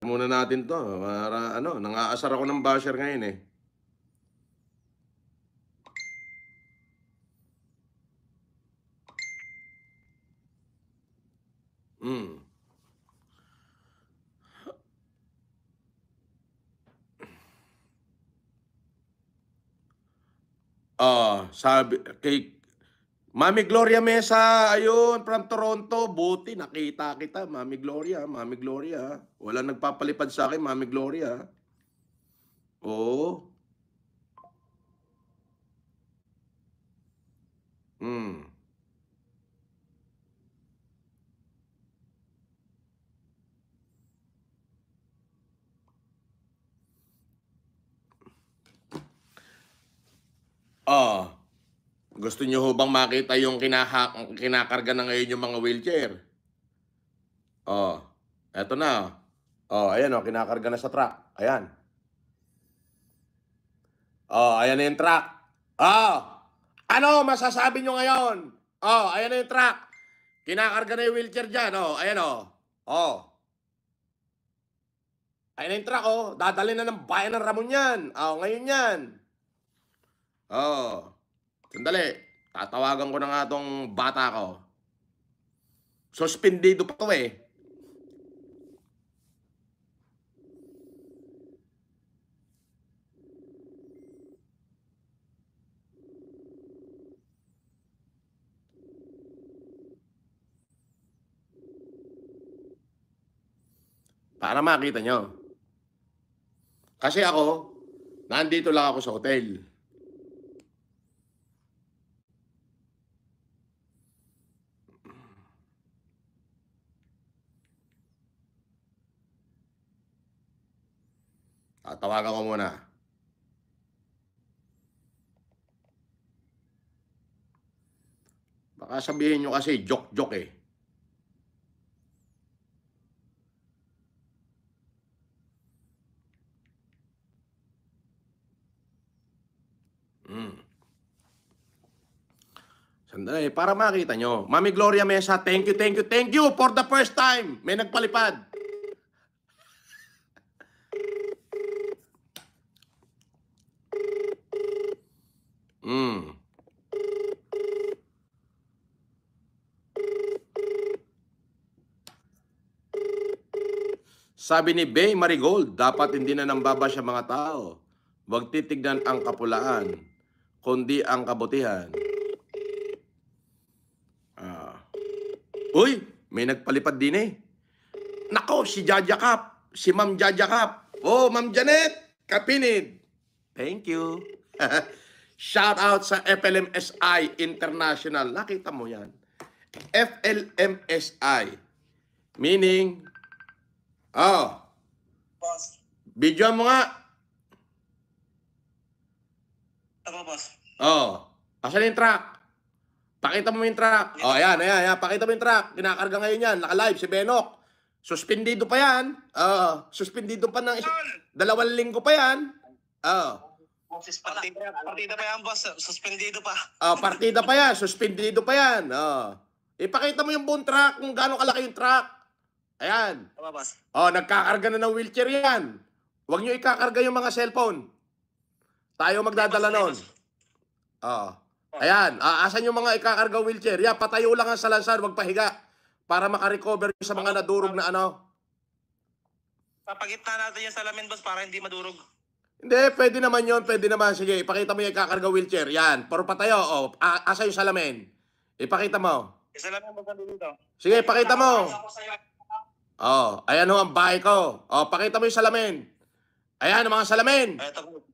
Muna natin 'to para ano, nang-aasar ako ng basher ngayon, eh. Hmm. Sabi kay Mami Gloria Mesa, ayun from Toronto, buti nakita kita Mami Gloria, Mami Gloria. Walang nagpapalipad sa'kin Mami Gloria. Oo. Hmm. Oh, gusto niyo ho bang makita yung kinakarga na ngayon yung mga wheelchair? Oh, eto na. Oh, ayan oh, kinakarga na sa truck. Ayan. Oh, ayan na yung truck. Oh, ano masasabi nyo ngayon? Oh, ayan na yung truck. Kinakarga na yung wheelchair dyan. Oh, ayan oh. Oh, ayan na yung truck oh. Dadalhin na ng bayan ng Ramon yan. Oh, ngayon yan. Oh, sandali. Tatawagan ko na nga tong bata ko. Suspendido pa to eh. Para makita nyo. Kasi ako, nandito lang ako sa hotel. Tatawagan ko muna. Baka sabihin nyo kasi joke-joke eh. Sandali, para makita nyo. Mami Gloria Mesa, thank you, thank you, thank you for the first time. May nagpalipad. Mm. Sabi ni Bay Marigold, dapat hindi na nambaba siya mga tao. Huwag titignan ang kapulaan, kundi ang kabutihan. Uy, may nagpalipad din eh. Nako, si Jaja Cap, si Ma'am Jaja Cap. Oh, Ma'am Janet, kapinid. Thank you. Shout out sa FLMSI International. Nakita mo yan. FLMSI. Meaning, Boss. video mo nga. Tama, boss. Asan yung truck? Pakita mo yung truck. Ayan. Pakita mo yung truck. Kinakarga ngayon yan. Naka-live si Benok. Suspendido pa yan. Suspendido pa ng 2 linggo pa yan. Partida pa yan, boss. Suspendido pa. Partida pa yan. Suspendido pa yan. Ipakita mo yung buong truck kung gaano kalaki yung truck. Ayan. Tama, boss. Nagkakarga na ng wheelchair yan. Huwag nyo ikakarga yung mga cellphone. Tayo magdadala nun. Ayan. Asan yung mga ikakarga wheelchair? Yan, patayo lang ang salansar, wag pahiga. Para makarecover sa mga nadurog na ano. Papagitna natin yung salamin, boss, para hindi madurog. Hindi, pwede naman yun. Pwede naman. Sige, ipakita mo yung ikakarga wheelchair. Yan. Puro patayo. Asa yung salamin? Ipakita mo. Yung salamin, boss, nandito. Sige, ipakita mo. Ayan ho ang bahay ko. Pakita mo yung salamin. Ayan ang mga salamin. Eto, boss.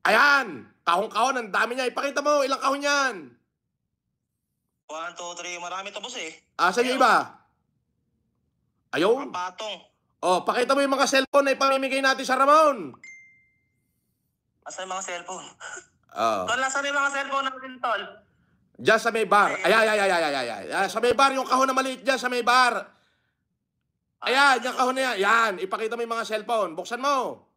Ayan. Kahon-kahon, ang dami niya. Ipakita mo, ilang kahon yan. 1, 2, 3. Marami to, boss, eh. Asan yung iba? Ayun. Mga patong. Pakita mo yung mga cellphone na ipamimigay natin sa Ramon. Asan yung mga cellphone? Oh. Tol, nasan yung mga cellphone natin, tol? Diyan sa may bar. Ay. Sa may bar, yung kahon na maliit dyan sa may bar. Ayan, yung kahon na yan. Yan, ipakita mo yung mga cellphone. Buksan mo.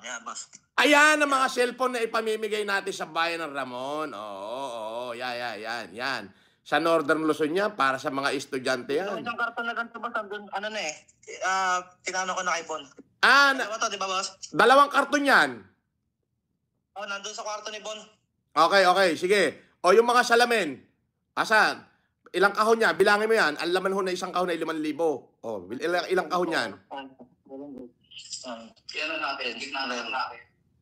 Yan, boss. Ayan ang mga cellphone na ipamimigay natin sa bayan ng Ramon. Oo, yan. Sa Northern Luzon yan, para sa mga estudyante Yung yan. isang karton na ganito, boss, andun, ano na eh. Tinano ko na kay Bon. Ah, Dalawa to, di ba, boss? dalawang karton yan. Oh, nandun sa kwarto ni Bon. Okay, okay, sige. O yung mga salamin, asan? Ilang kahon niya? Bilangin mo yan. Ang laman ho na isang kahon ay 5,000. O, ilang kahon yan? Yan na natin, tignan na natin.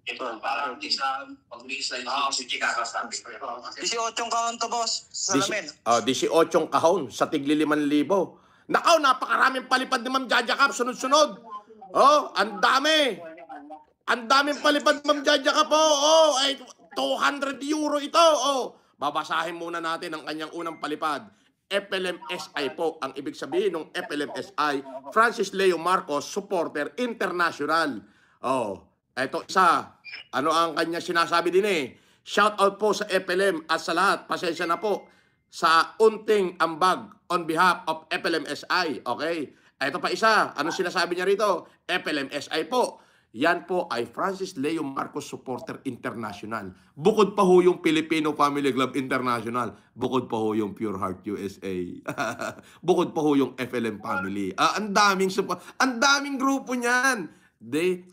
Ito, para hindi sa pag-release na si Chicago sabi ko. 18 kaon to, boss. Salamin. 18 kahon sa tigli 5,000. Nakaw, napakaraming palipad ni Ma'am Jaja Cap, sunod-sunod. Oh, ang dami. Ang daming palipad, Ma'am Jaja Cap, oh, ay 200 euro ito, oh. Babasahin muna natin ang kanyang unang palipad. FLMSI po, ang ibig sabihin ng FLMSI, Francis Leo Marcos Supporter International. Oh, eto isa. Ano ang kanya sinasabi din eh? Shout out po sa FLM at sa lahat. Pasensya na po sa unting ambag on behalf of FLMSI. Okay? Ito pa isa. Ano sinasabi niya rito? FLMSI po. Yan po ay Francis Leo Marcos Supporter International. Bukod pa ho yung Filipino Family Club International. Bukod pa ho yung Pure Heart USA. Bukod pa ho yung FLM Family. Ang daming support. Ang daming grupo niyan.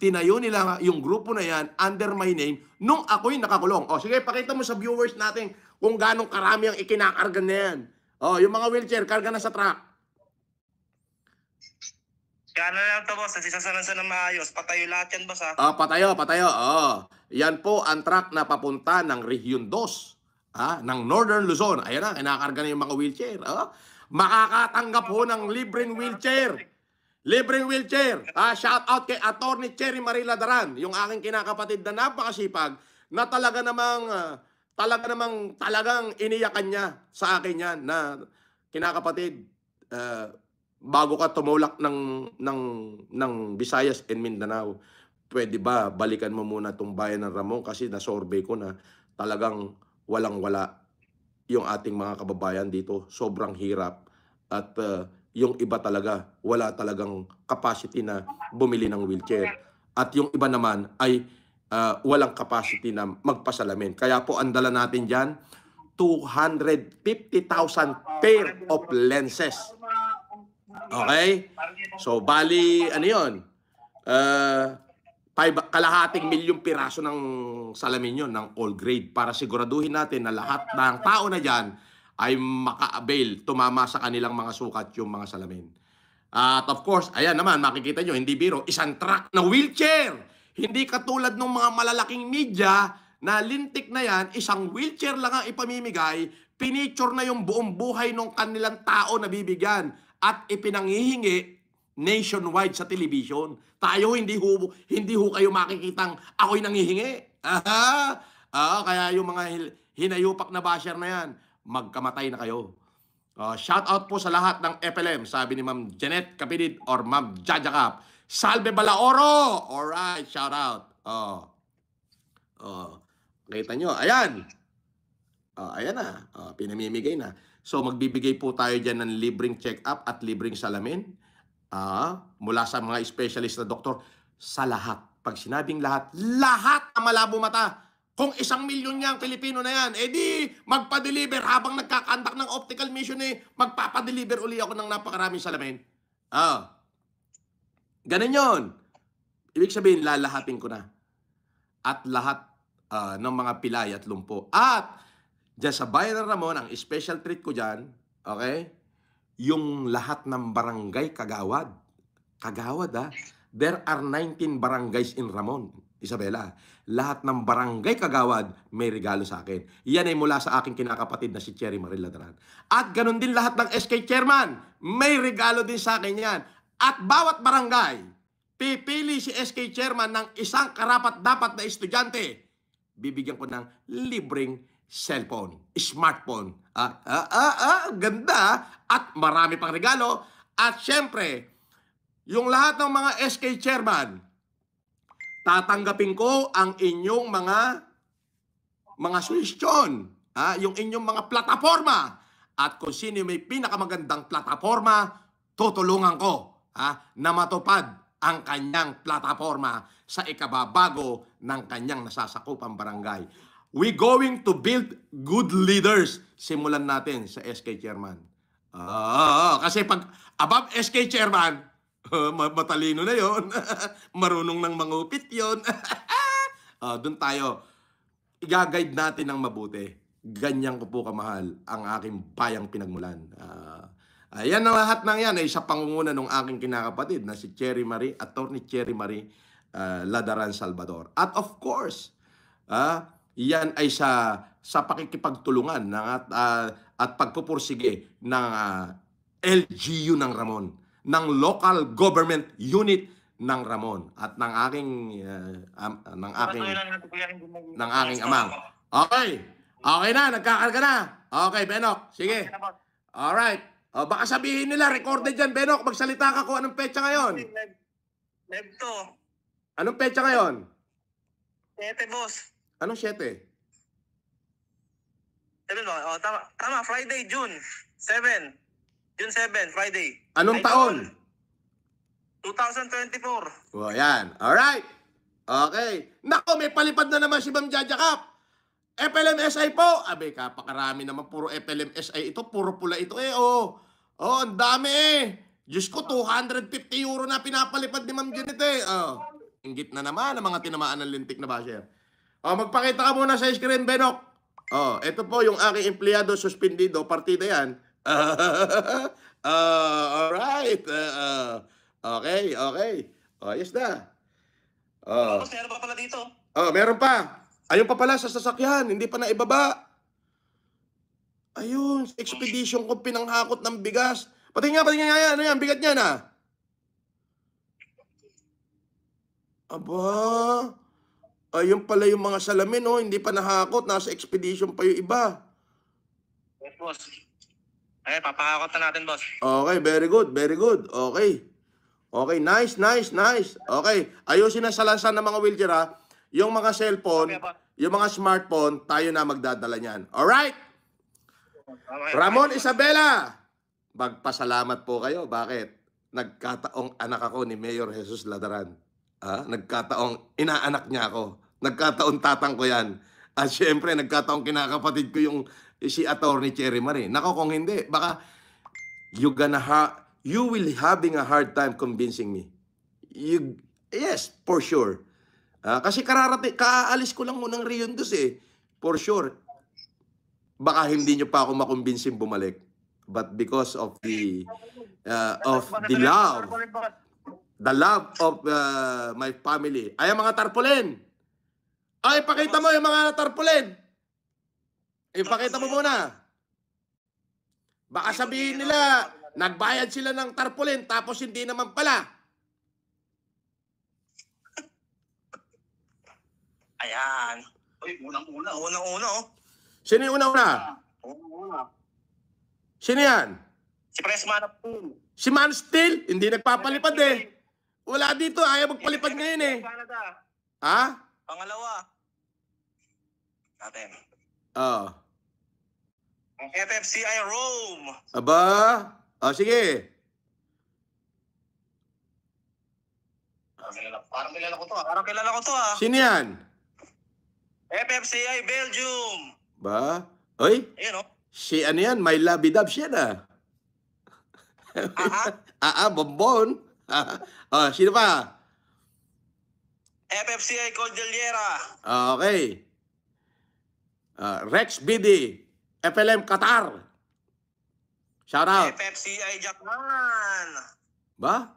Tinayo nila yung grupo na yan under my name nung ako'y nakakulong. O sige, pakita mo sa viewers natin kung ganong karami ang ikinakarga na yan. O, yung mga wheelchair, karga na sa truck. Kaya na lang to, boss. Nasisasalan sa na maayos. Patayo lahat yan, boss, ha? Patayo. Yan po ang truck na papunta ng Region 2, ng Northern Luzon. Ayan na, kinakarga na yung mga wheelchair. Makakatanggap po ng libreng wheelchair. Libreng wheelchair. Shout out kay Attorney Cherry Marila Daran, yung aking kinakapatid na napakasipag, na talagang iniyakan niya sa akin yan na kinakapatid, bago ka tumulak ng Visayas and Mindanao, pwede ba balikan mo muna itong bayan ng Ramon kasi na-survey ko na talagang walang-wala yung ating mga kababayan dito. Sobrang hirap at yung iba talaga, wala talagang capacity na bumili ng wheelchair. At yung iba naman ay walang capacity na magpasalamin. Kaya po ang dala natin dyan, 250,000 pair of lenses. Okay? So, bali, ano yun? Kalahating milyong piraso ng salamin yun, ng all grade, para siguraduhin natin na lahat ng tao na dyan ay maka-avail, tumama sa kanilang mga sukat yung mga salamin. At of course, ayan naman, makikita nyo, hindi biro, isang truck na wheelchair. Hindi katulad ng mga malalaking media na lintik na yan, isang wheelchair lang ang ipamimigay, pinicture na yung buong buhay ng kanilang tao na bibigyan at ipinanghihingi nationwide sa television. Tayo hindi ho kayo makikitang ako'y nanghihingi. Kaya yung mga hinayupak na basher na yan, magkamatay na kayo. Shout out po sa lahat ng FLM, sabi ni Ma'am Janet Kapinid or Ma'am Jaja Cap. Salve Balaoro! Alright, shout out. Kita nyo, ayan. Ayan na, pinamimigay na. So magbibigay po tayo dyan ng libreng check-up at libreng salamin. Mula sa mga specialist na doktor. Sa lahat. Pag sinabing lahat, lahat na malabo mata. Kung 1 milyon niyang Pilipino na yan, di magpa-deliver habang nagkakandak ng optical mission magpapadeliver uli ako ng napakaraming salamin. Ganun yun. Ibig sabihin, lalahatin ko na. At lahat ng mga pilay at lumpo. At dyan sa bayan ng Ramon, ang special treat ko dyan, okay, yung lahat ng barangay Kagawad. Kagawad, There are 19 barangays in Ramon, Isabela. Lahat ng barangay Kagawad may regalo sa akin. Yan ay mula sa aking kinakapatid na si Cherry Marila Daran. At ganun din lahat ng SK Chairman, may regalo din sa akin yan. At bawat barangay, pipili si SK Chairman ng isang karapat-dapat na estudyante. Bibigyan ko ng libreng cellphone, smartphone. Ganda. At marami pang regalo. At syempre, yung lahat ng mga SK Chairman, tatanggapin ko ang inyong mga suggestion, yung inyong mga plataforma. At kung sino may pinakamagandang plataforma, tutulungan ko na matupad ang kanyang plataforma sa ikababago ng kanyang nasasakupang barangay. We going to build good leaders. Simulan natin sa SK Chairman. Kasi pag above SK Chairman, matalino na yon. Marunong ng mangupit yon. Doon tayo. I-guide natin ng mabuti. Ganyan ko po kamahal ang aking bayang pinagmulan. Ayan ang lahat ng yan ay sa pangunguna ng aking kinakapatid na si Cherry Marie, Attorney Cherry Marie Ladaran Salvador. At of course, yan ay sa pakikipagtulungan at pagpupursige ng LGU ng Ramon, ng Local Government Unit ng Ramon at ng aking amang. Okay. Okay na, nagkakarga na. Okay, Benok. Sige. Alright. Baka sabihin nila, recorded dyan, Benok. Magsalita ka kung anong petsa ngayon. Live to. Anong petsa ngayon? 7, boss. Anong 7? 7 ba? Tama. Friday, June 7. June 7, Friday. Anong taon? 2024. O, yan. Alright. Okay. Nako, may palipad na naman si Ma'am Jaja Cap. FLMSI po. Abe, kapakarami naman. Puro FLMSI ito. Puro pula ito ang dami Diyos ko, 250 euro na pinapalipad ni Ma'am Janet Inggit na naman ang mga tinamaan ng lintik na basher. Magpakita ka muna sa screen, Benok. Ito po yung aking empleyado suspendido. Partida yan. Alright. Okay. Yes na. Boss, meron pa pala dito. Meron pa. Ayun pa pala sa sasakyan. Hindi pa naibaba. Ayun, sa expedition ko pinanghakot ng bigas. Patingin nga yan. Ano yan? Bigat niya na. Aba. Ayun pala yung mga salamin, hindi pa nahakot. Nasa expedition pa yung iba. Yes, boss. Ay, papahakot na natin, boss. Okay, very good. Okay, nice. Okay, ayusin na salasan ng mga wheelchair, ha. Yung mga cellphone, yung mga smartphone, tayo na magdadala niyan. Alright? Ramon Isabela, magpasalamat po kayo. Bakit? Nagkataong anak ako ni Mayor Jesus Ladaran. Nagkataong inaanak niya ako. Nagkataon tatang ko yan. At syempre, nagkataong kinakapatid ko yung si Attorney Cherry Marie. Nako, kung hindi, baka you will having a hard time convincing me. Yes, for sure. Kasi kaalis ko lang munang Rion dos For sure. Baka hindi nyo pa ako makumbinsin bumalik. But because of the love, of my family. Ay, mga tarpaulin. Ay, ipakita mo yung mga tarpaulin. Ipakita mo muna. Baka sabihin nila, nagbayad sila ng tarpaulin tapos hindi naman pala. Ayan. Uy, unang-una. Unang-una, Sino yung una-una? Unang-una. Sino yan? Si Pressman of Pool. Si Man Steel? Hindi nagpapalipad Wala dito, ayaw magpalipad ngayon Canada. Ha? Pangalawa. Natin. Ang FFCI Rome. Aba? Sige. Parang kilala ko to. Parang kilala ko to Sino yan? FFCI Belgium. Ba? Oy? Ayun Si ano yan? My Labidab siya na. Bonbon. Sino pa? FFCI Cordillera. Okay. Rex BD. FLM Qatar. Shout out. FFCI Japan. Ba?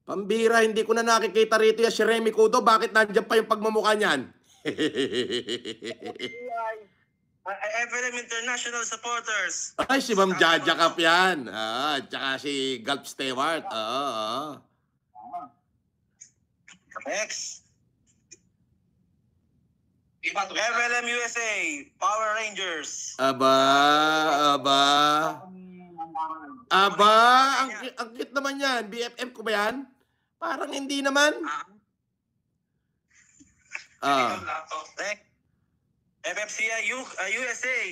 Pambira, hindi ko na nakikita rito si Remy Cudo. Bakit nandiyan pa yung pagmumukha niyan? FLM International Supporters. Ay, si Ma'am Jaja Cap yan. Tsaka si Gulf Stewart. Next. Iba to. FLM USA. Power Rangers. Aba. Ang cute naman yan. BFF ko ba yan? Parang hindi naman. Next. FFCI USA.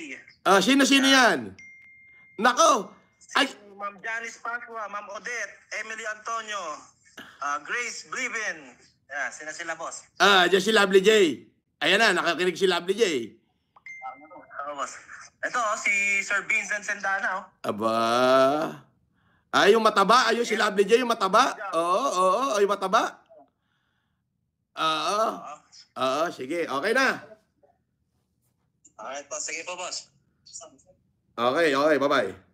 Sino yan? Nako. Ay, Ma'am Janice Pasqua, Ma'am Odette, Emily Antonio, Grace Bliven. Sila boss. Diyan si Lovely J. Ayan na, nakakinig si Lovely J. boss. Ito, si Sir Vincent Sendana, oh. Aba. Ay, yung mataba. Ayun, si Lovely J, yung mataba. Oo, yung mataba. Oo. Oo, sige. Okay na. Alright po, sige po, boss. Okay, bye-bye.